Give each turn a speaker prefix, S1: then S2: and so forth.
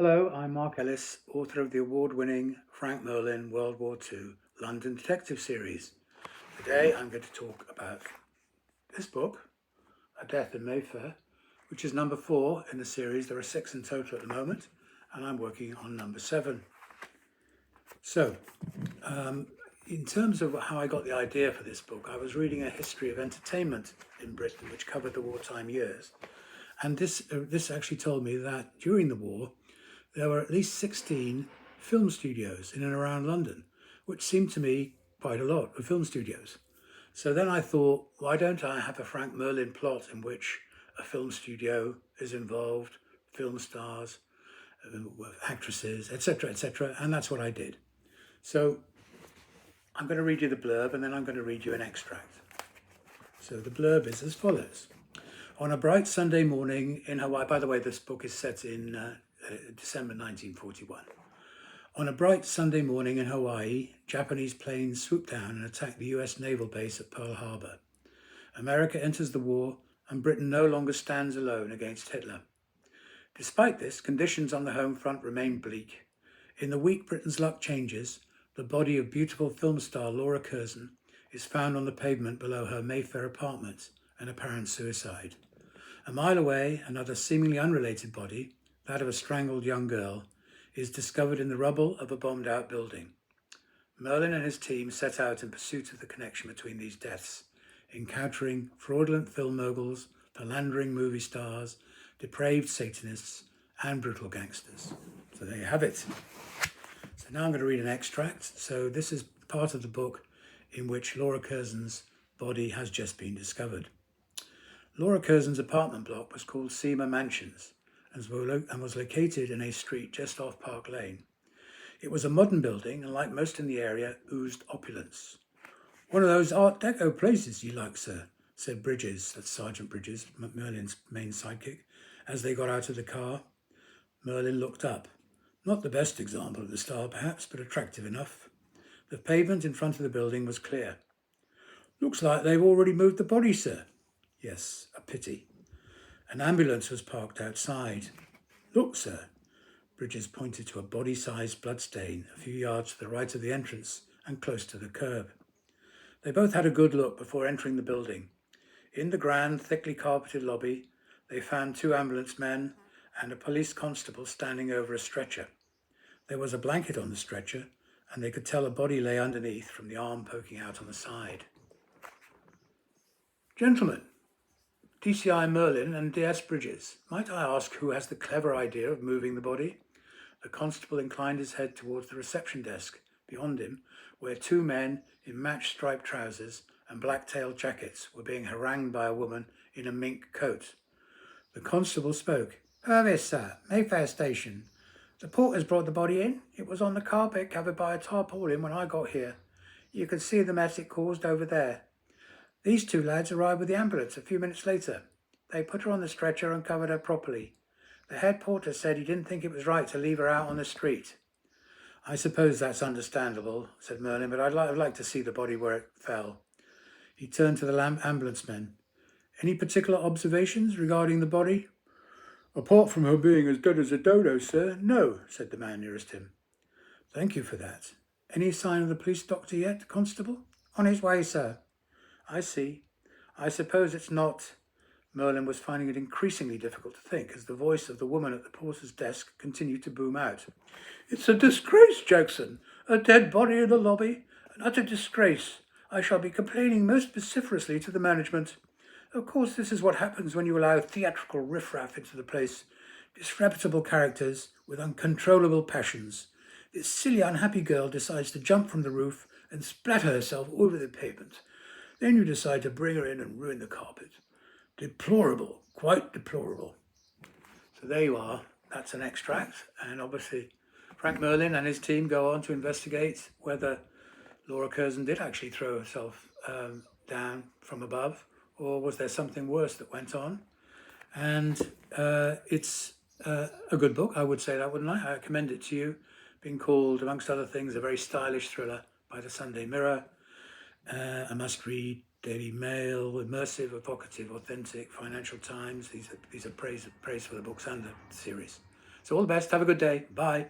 S1: Hello, I'm Mark Ellis, author of the award-winning Frank Merlin WW2 London Detective Series. Today I'm going to talk about this book, A Death in Mayfair, which is number 4 in the series. There are 6 in total at the moment, and I'm working on number 7. So, in terms of how I got the idea for this book, I was reading a history of entertainment in Britain, which covered the wartime years. And this actually told me that during the war, there were at least 16 film studios in and around London, which seemed to me quite a lot of film studios. So then I thought, why don't I have a Frank Merlin plot in which a film studio is involved, film stars, actresses, etc., and that's what I did. So I'm going to read you the blurb and then I'm going to read you an extract. So the blurb is as follows. On a bright Sunday morning in Hawaii, by the way, this book is set in December 1941. On a bright Sunday morning in Hawaii, Japanese planes swoop down and attack the US naval base at Pearl Harbor. America enters the war and Britain no longer stands alone against Hitler. Despite this, conditions on the home front remain bleak. In the week Britain's luck changes, the body of beautiful film star Laura Curzon is found on the pavement below her Mayfair apartment, an apparent suicide. A mile away, another seemingly unrelated body, that of a strangled young girl, is discovered in the rubble of a bombed-out building. Merlin and his team set out in pursuit of the connection between these deaths, encountering fraudulent film moguls, philandering movie stars, depraved Satanists, and brutal gangsters. So there you have it. So now I'm going to read an extract. So this is part of the book in which Laura Curzon's body has just been discovered. Laura Curzon's apartment block was called Seamer Mansions and was located in a street just off Park Lane. It was a modern building and, like most in the area, oozed opulence. "One of those Art Deco places you like, sir," said Bridges, that's Sergeant Bridges, Merlin's main sidekick, as they got out of the car. Merlin looked up. Not the best example of the style, perhaps, but attractive enough. The pavement in front of the building was clear. "Looks like they've already moved the body, sir." "Yes, a pity." An ambulance was parked outside. "Look, sir." Bridges pointed to a body-sized bloodstain a few yards to the right of the entrance and close to the curb. They both had a good look before entering the building. In the grand, thickly carpeted lobby, they found 2 ambulance men and a police constable standing over a stretcher. There was a blanket on the stretcher, and they could tell a body lay underneath from the arm poking out on the side. "Gentlemen, DCI Merlin and DS Bridges, might I ask who has the clever idea of moving the body?" The constable inclined his head towards the reception desk beyond him, where 2 men in matched striped trousers and black-tailed jackets were being harangued by a woman in a mink coat. The constable spoke. "Purvis, sir, Mayfair Station. The porters brought the body in. It was on the carpet covered by a tarpaulin when I got here. You can see the mess it caused over there. These 2 lads arrived with the ambulance a few minutes later. They put her on the stretcher and covered her properly. The head porter said he didn't think it was right to leave her out on the street." "I suppose that's understandable," said Merlin, "but I'd like to see the body where it fell." He turned to the ambulance men. "Any particular observations regarding the body?" "Apart from her being as dead as a dodo, sir, no," said the man nearest him. "Thank you for that. Any sign of the police doctor yet, Constable?" "On his way, sir." "I see. I suppose it's not..." Merlin was finding it increasingly difficult to think as the voice of the woman at the porter's desk continued to boom out. "It's a disgrace, Jackson. A dead body in the lobby. An utter disgrace. I shall be complaining most vociferously to the management. Of course, this is what happens when you allow theatrical riffraff into the place. Disreputable characters with uncontrollable passions. This silly, unhappy girl decides to jump from the roof and splatter herself over the pavement. Then you decide to bring her in and ruin the carpet. Deplorable, quite deplorable." So there you are. That's an extract. And obviously, Frank Merlin and his team go on to investigate whether Laura Curzon did actually throw herself down from above, or was there something worse that went on. And it's a good book, I would say that, wouldn't I? I commend it to you. Being called, amongst other things, a very stylish thriller by the Sunday Mirror. A must-read. Daily Mail, immersive, evocative, authentic. Financial Times. These are praise for the books and the series. So all the best. Have a good day. Bye.